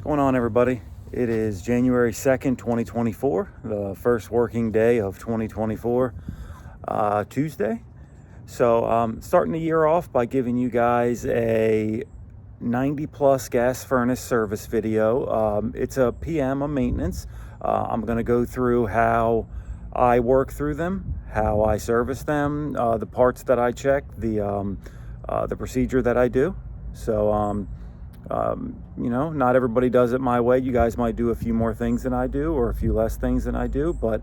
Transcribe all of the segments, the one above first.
What's going on, everybody? It is January 2nd, 2024, the first working day of 2024, Tuesday. So starting the year off by giving you guys a 90 plus gas furnace service video. It's a PM, a maintenance. I'm going to go through how I work through them, how I service them, the parts that I check, the procedure that I do. So not everybody does it my way. You guys might do a few more things than I do or a few less things than I do, but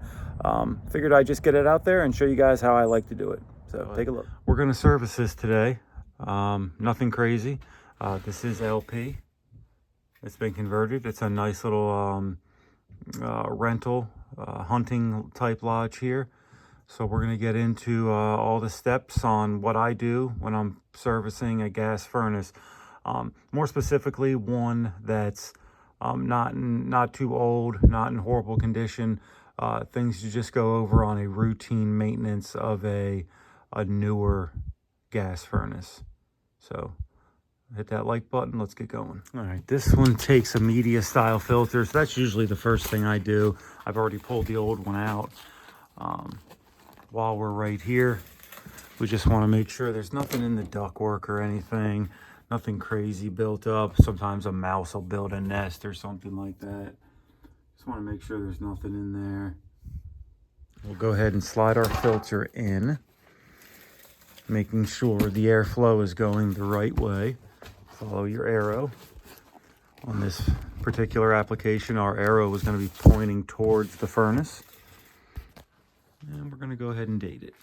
figured I'd just get it out there and show you guys how I like to do it. So take a look. We're going to service this today. Nothing crazy. This is LP. It's been converted. It's a nice little rental hunting type lodge here. So we're going to get into all the steps on what I do when I'm servicing a gas furnace. More specifically, one that's not too old, not in horrible condition. Things you just go over on a routine maintenance of a newer gas furnace. So hit that like button. Let's get going. All right, this one takes a media style filter. So that's usually the first thing I do. I've already pulled the old one out. While we're right here, we just want to make sure there's nothing in the ductwork or anything. Nothing crazy built up. Sometimes a mouse will build a nest or something like that. Just want to make sure there's nothing in there. We'll go ahead and slide our filter in, making sure the airflow is going the right way. Follow your arrow. On this particular application, our arrow is going to be pointing towards the furnace. And we're going to go ahead and date it.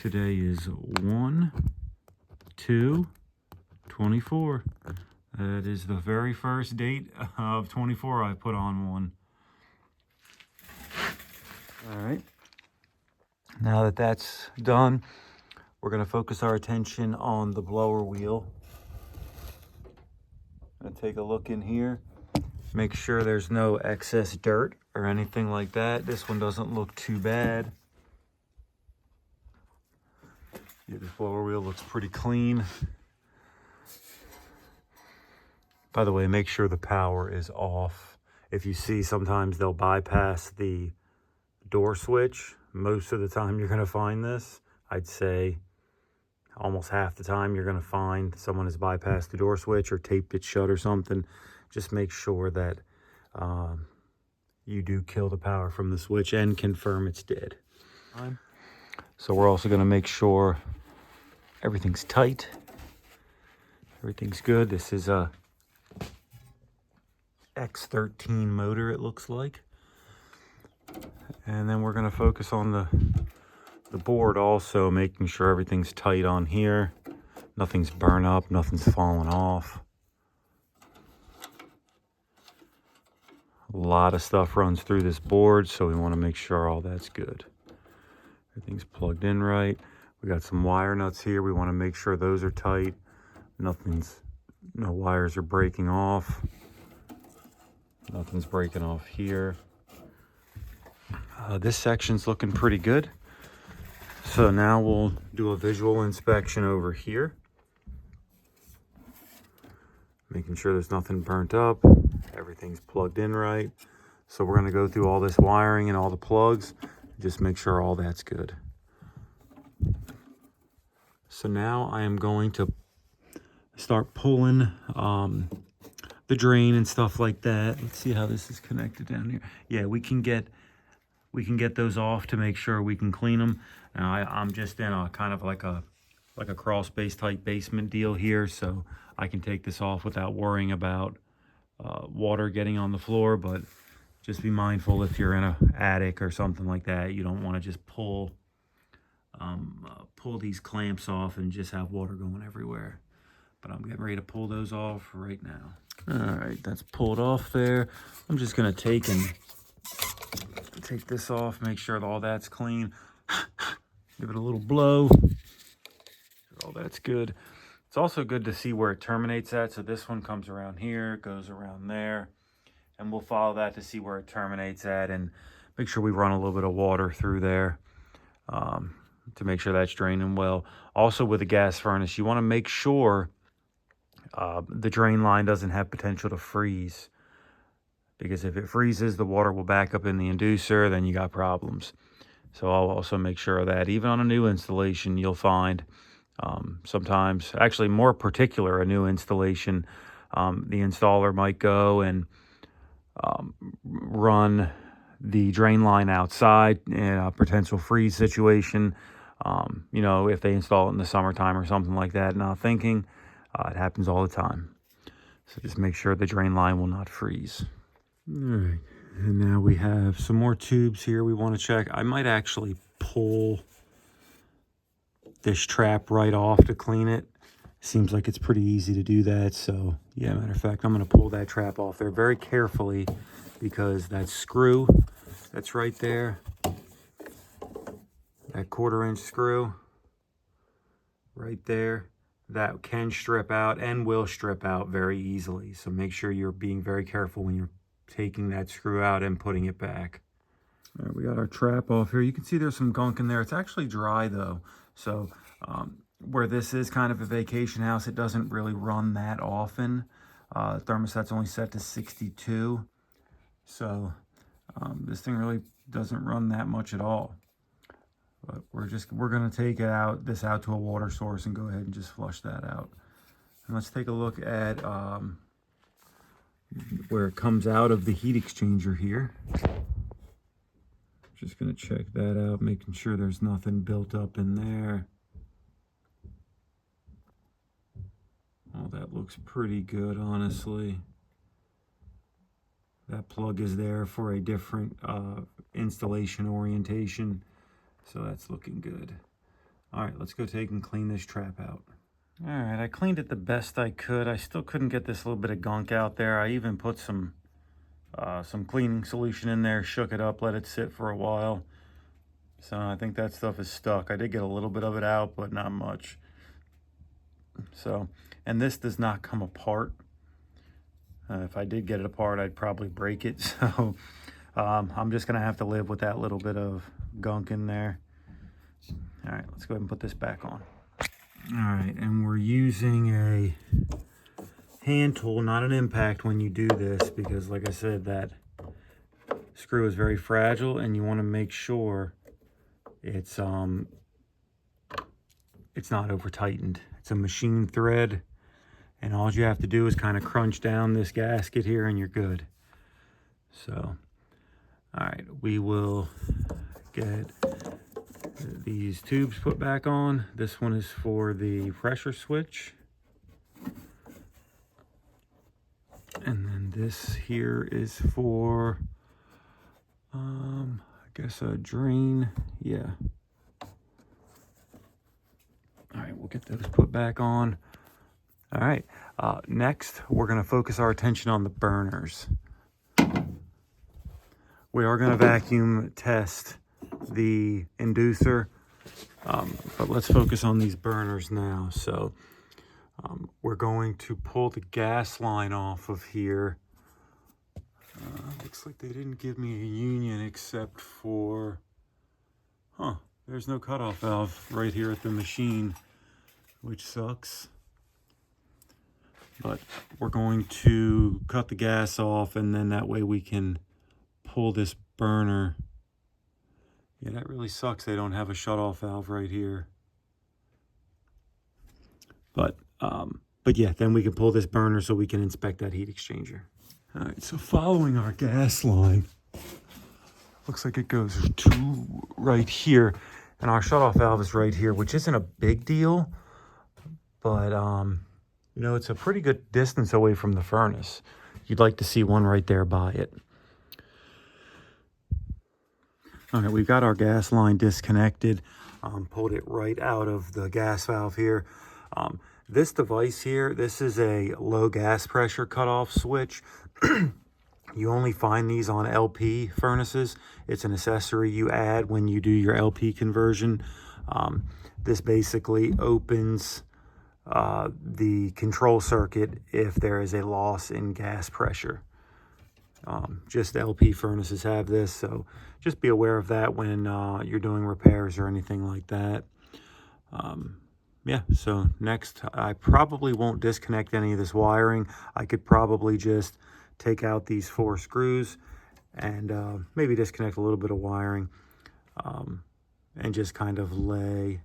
Today is 1/2/24. That is the very first date of 24 I put on one. All right. Now that that's done, we're going to focus our attention on the blower wheel. I'm going to take a look in here. Make sure there's no excess dirt or anything like that. This one doesn't look too bad. Yeah, this blower wheel looks pretty clean. By the way, make sure the power is off. If you see, sometimes they'll bypass the door switch. Most of the time you're going to find this. I'd say almost half the time you're going to find someone has bypassed the door switch or taped it shut or something. Just make sure that you do kill the power from the switch and confirm it's dead. So we're also going to make sure everything's tight. Everything's good. This is a X13 motor, it looks like. And then we're going to focus on the board also, making sure everything's tight on here. Nothing's burnt up, nothing's fallen off. A lot of stuff runs through this board, so we want to make sure all that's good. Everything's plugged in right. We got some wire nuts here. We want to make sure those are tight. No wires are breaking off. Nothing's breaking off here. This section's looking pretty good. So now we'll do a visual inspection over here. Making sure there's nothing burnt up. Everything's plugged in right. So we're going to go through all this wiring and all the plugs. Just make sure all that's good. So now I am going to start pulling the drain and stuff like that. Let's see how this is connected down here. Yeah, we can get those off to make sure we can clean them. Now I'm just in a kind of like a crawl space type basement deal here, so I can take this off without worrying about water getting on the floor. But just be mindful if you're in an attic or something like that, you don't want to just pull these clamps off and just have water going everywhere. But I'm getting ready to pull those off right now. All right, that's pulled off there. I'm just gonna take this off, make sure that all that's clean. Give it a little blow. All that's good. It's also good to see where it terminates at. So this one comes around here, goes around there, and we'll follow that to see where it terminates at and make sure we run a little bit of water through there to make sure that's draining well. Also with a gas furnace, you want to make sure the drain line doesn't have potential to freeze, because if it freezes, the water will back up in the inducer, then you got problems. So I'll also make sure of that. Even on a new installation, you'll find sometimes, actually more particular, a new installation, the installer might go and run the drain line outside in a potential freeze situation. You know, if they install it in the summertime or something like that, not thinking, it happens all the time. So just make sure the drain line will not freeze. All right, and now we have some more tubes here we want to check. I might actually pull this trap right off to clean it. Seems like it's pretty easy to do that. So yeah, matter of fact, I'm going to pull that trap off there very carefully, because that screw that's right there, that 1/4-inch screw right there, that can strip out and will strip out very easily. So make sure you're being very careful when you're taking that screw out and putting it back. All right, we got our trap off here. You can see there's some gunk in there. It's actually dry though. So where this is kind of a vacation house, it doesn't really run that often. Thermostat's only set to 62. So this thing really doesn't run that much at all. But we're gonna take this out to a water source and go ahead and just flush that out. And let's take a look at where it comes out of the heat exchanger here. Just gonna check that out, making sure there's nothing built up in there. Oh, that looks pretty good, honestly. That plug is there for a different installation orientation, so that's looking good. All right, let's go take and clean this trap out. All right, I cleaned it the best I could. I still couldn't get this little bit of gunk out there. I even put some cleaning solution in there, shook it up, let it sit for a while. So I think that stuff is stuck. I did get a little bit of it out, but not much. So, and this does not come apart. If I did get it apart, I'd probably break it. So I'm just gonna have to live with that little bit of gunk in there. All right, let's go ahead and put this back on. All right, and we're using a hand tool, not an impact when you do this, because like I said, that screw is very fragile and you want to make sure it's not over tightened. It's a machine thread, and all you have to do is kind of crunch down this gasket here and you're good. So all right, we will get these tubes put back on. This one is for the pressure switch, and then this here is for I guess a drain. Yeah. All right, we'll get those put back on. All right, next we're going to focus our attention on the burners. We are going to vacuum test the inducer, but let's focus on these burners now. So we're going to pull the gas line off of here. Looks like they didn't give me a union except for, there's no cutoff valve right here at the machine, which sucks. But we're going to cut the gas off, and then that way we can pull this burner. Yeah, that really sucks. They don't have a shutoff valve right here. But yeah, then we can pull this burner so we can inspect that heat exchanger. All right, so following our gas line, looks like it goes to right here, and our shutoff valve is right here, which isn't a big deal, but you know, it's a pretty good distance away from the furnace. You'd like to see one right there by it. All right, we've got our gas line disconnected, pulled it right out of the gas valve here. This device here, this is a low gas pressure cutoff switch. You only find these on LP furnaces. It's an accessory you add when you do your LP conversion. This basically opens the control circuit if there is a loss in gas pressure. Just LP furnaces have this, so just be aware of that when you're doing repairs or anything like that. yeah, so next I probably won't disconnect any of this wiring. I could probably just take out these 4 screws and maybe disconnect a little bit of wiring and just kind of lay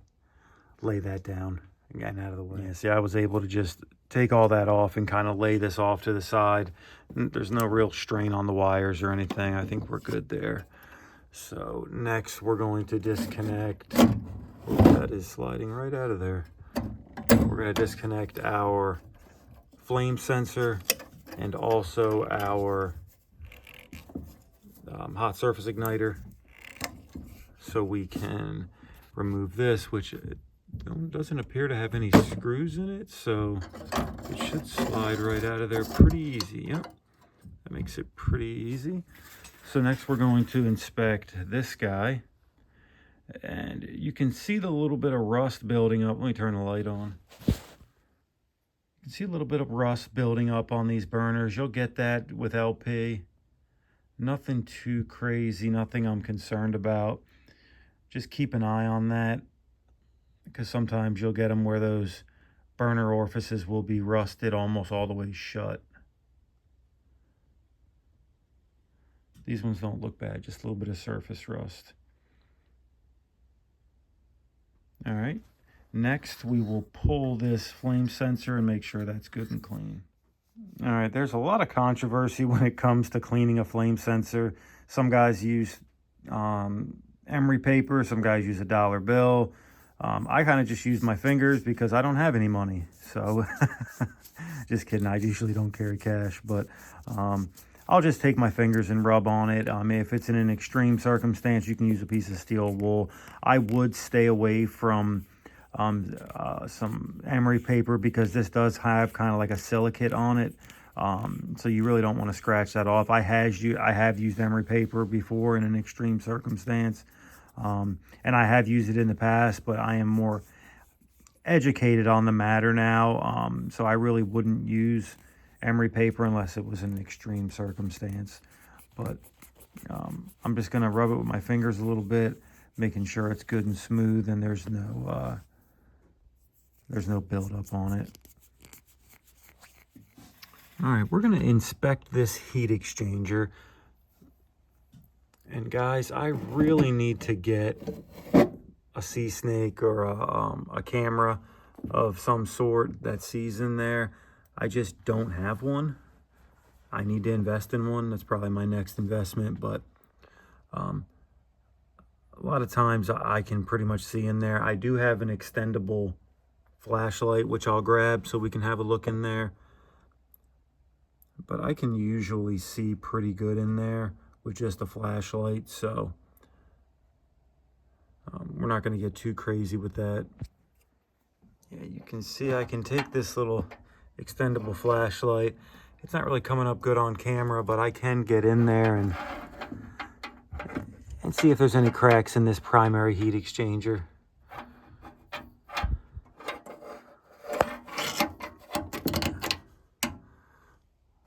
that down and get out of the way. Yeah, see, I was able to just take all that off and kind of lay this off to the side. There's no real strain on the wires or anything. I think we're good there. So next we're going to disconnect. Ooh, that is sliding right out of there. We're going to disconnect our flame sensor and also our hot surface igniter, so we can remove this, which doesn't appear to have any screws in it, so it should slide right out of there pretty easy. Yep, that makes it pretty easy. So next we're going to inspect this guy, and you can see the little bit of rust building up. Let me turn the light on. You can see a little bit of rust building up on these burners. You'll get that with LP. Nothing too crazy, nothing I'm concerned about. Just keep an eye on that, because sometimes you'll get them where those burner orifices will be rusted almost all the way shut. These ones don't look bad, just a little bit of surface rust. All right, next we will pull this flame sensor and make sure that's good and clean. All right, there's a lot of controversy when it comes to cleaning a flame sensor. Some guys use emery paper, some guys use a dollar bill. I kind of just use my fingers because I don't have any money. So just kidding, I usually don't carry cash, but I'll just take my fingers and rub on it. If it's in an extreme circumstance, you can use a piece of steel wool. I would stay away from some emery paper because this does have kind of like a silicate on it. So you really don't want to scratch that off. I have used emery paper before in an extreme circumstance. And I have used it in the past, but I am more educated on the matter now. So I really wouldn't use emery paper unless it was an extreme circumstance. But I'm just going to rub it with my fingers a little bit, making sure it's good and smooth and there's no buildup on it. All right, we're going to inspect this heat exchanger. And guys, I really need to get a sea snake or a camera of some sort that sees in there. I just don't have one. I need to invest in one. That's probably my next investment, but a lot of times I can pretty much see in there. I do have an extendable flashlight, which I'll grab so we can have a look in there. But I can usually see pretty good in there with just a flashlight, so we're not going to get too crazy with that. Yeah, you can see I can take this little extendable flashlight. It's not really coming up good on camera, but I can get in there and see if there's any cracks in this primary heat exchanger.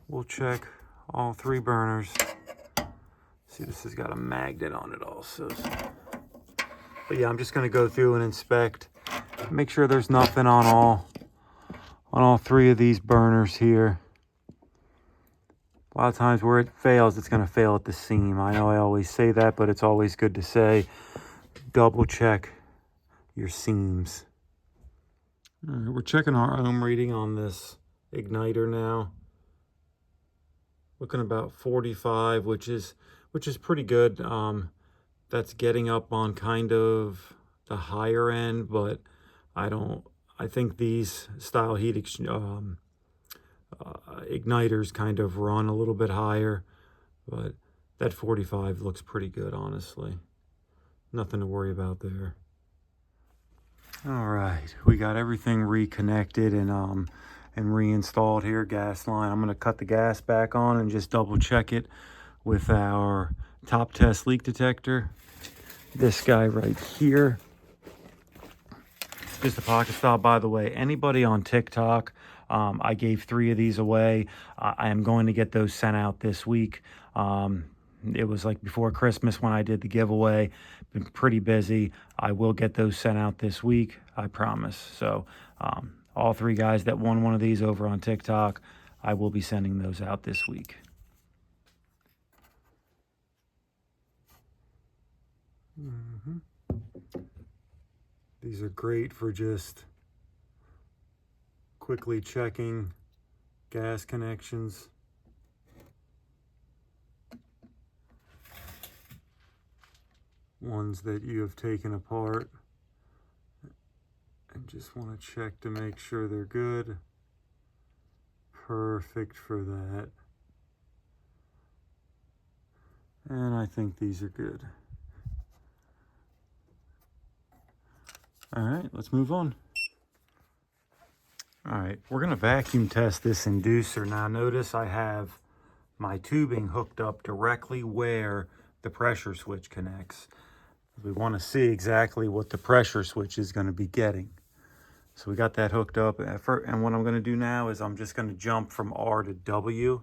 We'll check all 3 burners. See, this has got a magnet on it also. But yeah, I'm just going to go through and inspect, make sure there's nothing on all 3 of these burners here. A lot of times where it fails, it's going to fail at the seam. I know I always say that, but it's always good to say, double check your seams. All right, we're checking our ohm reading on this igniter now. Looking about 45, which is pretty good. That's getting up on kind of the higher end, but I think these style heat igniters kind of run a little bit higher, but that 45 looks pretty good, honestly. Nothing to worry about there. All right, we got everything reconnected and reinstalled here. Gas line, I'm going to cut the gas back on and just double check it with our Temp Test leak detector. This guy right here, just a pocket style, by the way. Anybody on TikTok, I gave 3 of these away. I am going to get those sent out this week. It was like before Christmas when I did the giveaway. Been pretty busy. I will get those sent out this week, I promise. So all 3 guys that won one of these over on TikTok, I will be sending those out this week. These are great for just quickly checking gas connections. Ones that you have taken apart and just want to check to make sure they're good. Perfect for that. And I think these are good. All right, let's move on. All right, we're gonna vacuum test this inducer. Now notice I have my tubing hooked up directly where the pressure switch connects. We want to see exactly what the pressure switch is going to be getting. So we got that hooked up. And what I'm going to do now is I'm just going to jump from R to W.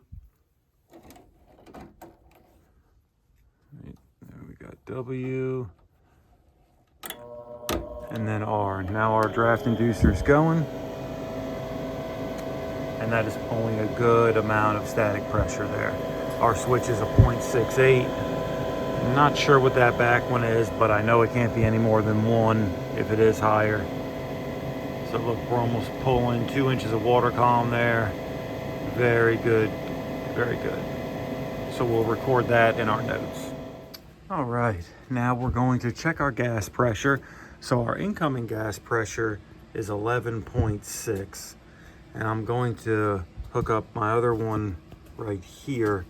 Right, there we got W. And then R. Now our draft inducer is going. And that is pulling a good amount of static pressure there. Our switch is a 0.68. Not sure what that back one is, but I know it can't be any more than 1 if it is higher. So look, we're almost pulling 2 inches of water column there. Very good, very good. So we'll record that in our notes. All right, now we're going to check our gas pressure. So our incoming gas pressure is 11.6. And I'm going to hook up my other one right here.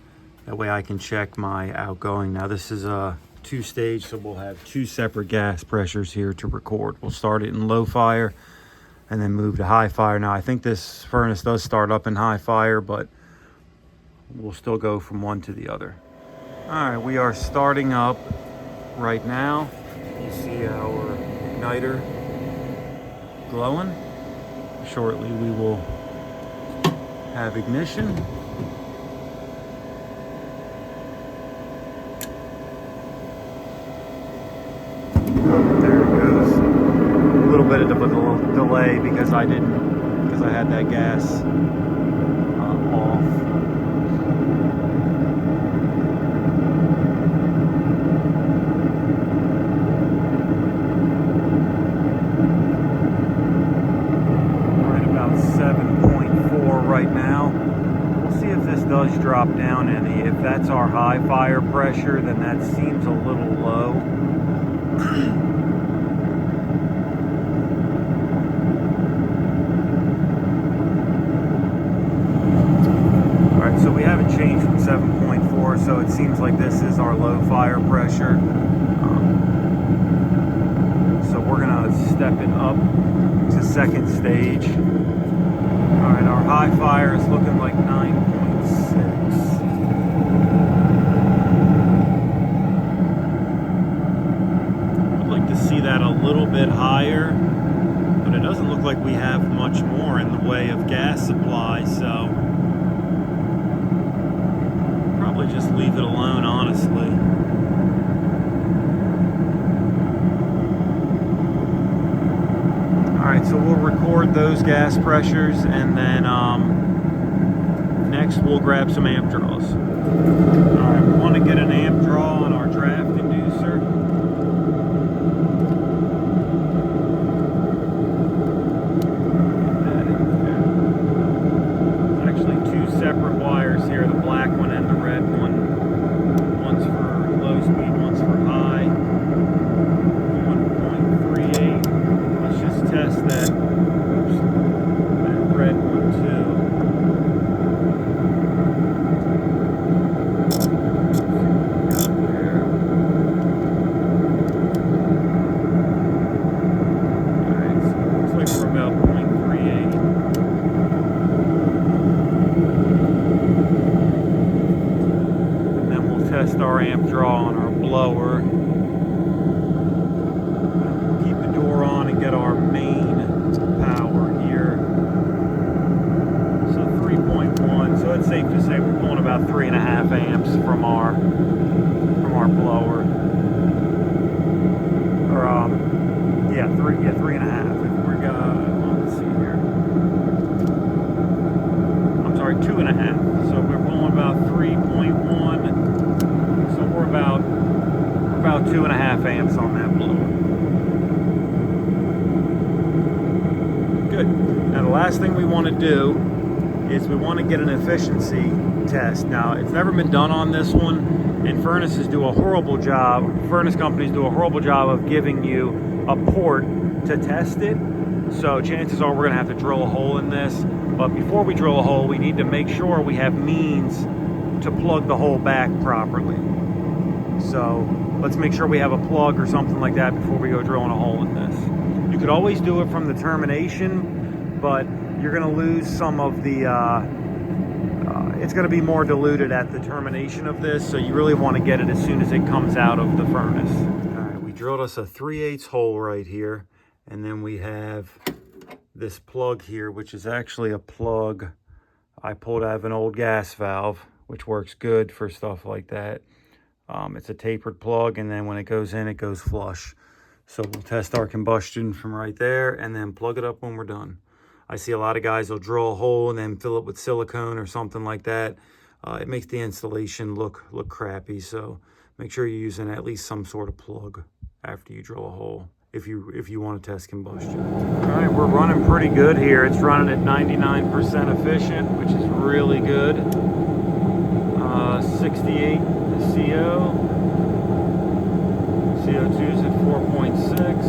That way I can check my outgoing. Now this is a 2-stage, so we'll have 2 separate gas pressures here to record. We'll start it in low fire and then move to high fire. Now I think this furnace does start up in high fire, but we'll still go from one to the other. All right, we are starting up right now. You see our igniter glowing. Shortly we will have ignition. Bit of a delay because I had that gas off. We're at about 7.4 right now. We'll see if this does drop down any. If that's our high fire pressure, then that seems a little low. So we haven't changed from 7.4, so it seems like this is our low fire pressure. So we're gonna step it up to 2nd stage. All right, our high fire is looking like 9.6. I'd like to see that a little bit higher, but it doesn't look like we have much more in the way of gas supply, so just leave it alone, honestly. All right, so we'll record those gas pressures, and then next we'll grab some amp draws. All right, we want to get an amp draw on our draft inducer. Get that in there. There's actually 2 separate wires here, the black one and the red one. One's for low speed, one's for high. 1.38. Let's just test that. Oops, that red one too. Got there. Alright, so it looks like we're about 0.38. Test our amp draw on our blower. We'll keep the door on and get our main power here. So 3.1, so it's safe to say we're pulling about 3.5 amps from our blower. Or yeah, 3.5. We're let's see here. I'm sorry, 2.5. So we're pulling about 3.1. So we're about 2.5 amps on that blower. Good. Now the last thing we want to do is we want to get an efficiency test. Now it's never been done on this one, and furnace companies do a horrible job of giving you a port to test it. So chances are we're going to have to drill a hole in this. But before we drill a hole, we need to make sure we have means to plug the hole back properly. So let's make sure we have a plug or something like that before we go drilling a hole in this. You could always do it from the termination, but you're going to lose some of the, it's going to be more diluted at the termination of this, so you really want to get it as soon as it comes out of the furnace. All right, we drilled us a 3/8 hole right here, and then we have this plug here, which is actually a plug I pulled out of an old gas valve, which works good for stuff like that. It's a tapered plug, and then when it goes in, it goes flush. So we'll test our combustion from right there and then plug it up when we're done. I see a lot of guys will drill a hole and then fill it with silicone or something like that. It makes the installation look crappy, so make sure you're using at least some sort of plug after you drill a hole if you want to test combustion. All right, we're running pretty good here. It's running at 99% efficient, which is really good. 68 CO. CO2 is at 4.6.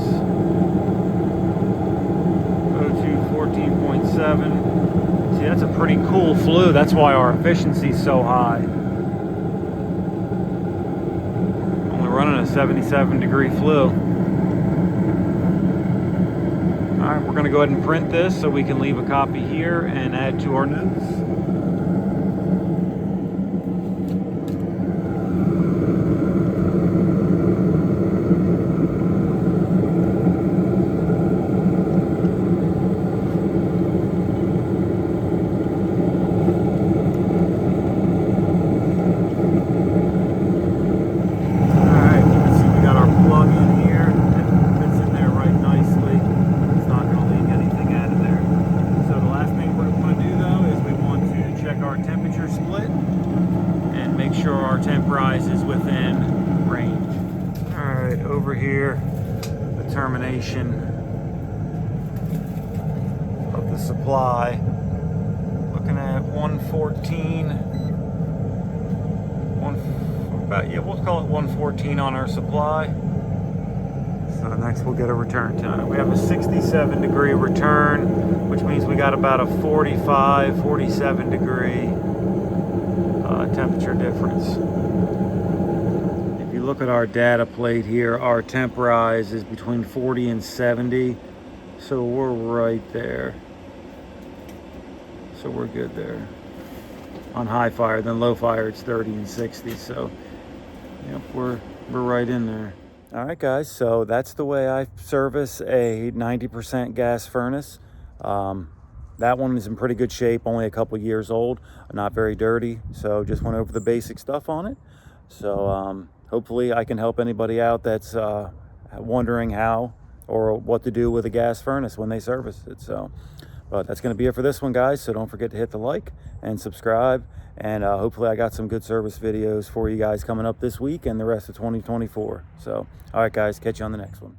O2 14.7. See, that's a pretty cool flue. That's why our efficiency is so high. Only running a 77-degree flue. All right, we're going to go ahead and print this so we can leave a copy here and add to our notes. Split and make sure our temp rise is within range. All right, over here, the termination of the supply. Looking at 114. We'll call it 114 on our supply. So next we'll get a return time. We have a 67-degree return, which means we got about a 45, 47-degree temperature difference. If you look at our data plate here, our temp rise is between 40 and 70, so we're right there. So we're good there on high fire. Then low fire it's 30 and 60, so yep, we're right in there. All right guys, so that's the way I service a 90% gas furnace. That one is in pretty good shape, only a couple years old, not very dirty. So just went over the basic stuff on it. So hopefully I can help anybody out that's wondering how or what to do with a gas furnace when they service it. So, but that's gonna be it for this one, guys. So don't forget to hit the like and subscribe. And hopefully I got some good service videos for you guys coming up this week and the rest of 2024. So, all right guys, catch you on the next one.